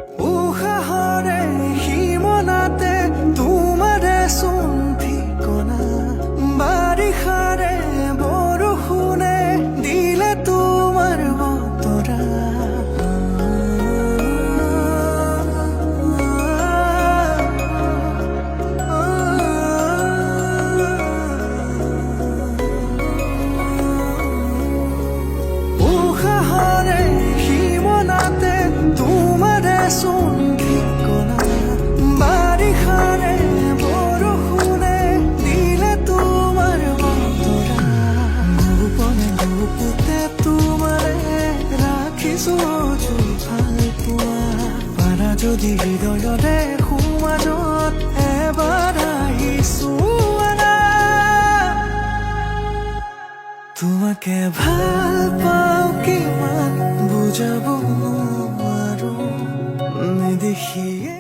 উশাহৰে সীমনাতে তোমাৰে চোন ঠিকনা বাৰিষাৰে বৰষুণে দিলে তোমাৰ বতৰা উশাহৰে সীমনাতে তোমাৰে চোন ঠিকনা বাৰিষাৰে বৰষুণে দিলে তোমাৰ বতৰা গোপনে গোপতে তোমাৰে ৰাখিছো ভাল পোৱা পাৰা যদি হৃদয়ৰে সমাজত এবাৰ আহিছো তোমাকে ভাল পাওঁ কিমান বুজাব নোৱাৰো নেদেখিয়ে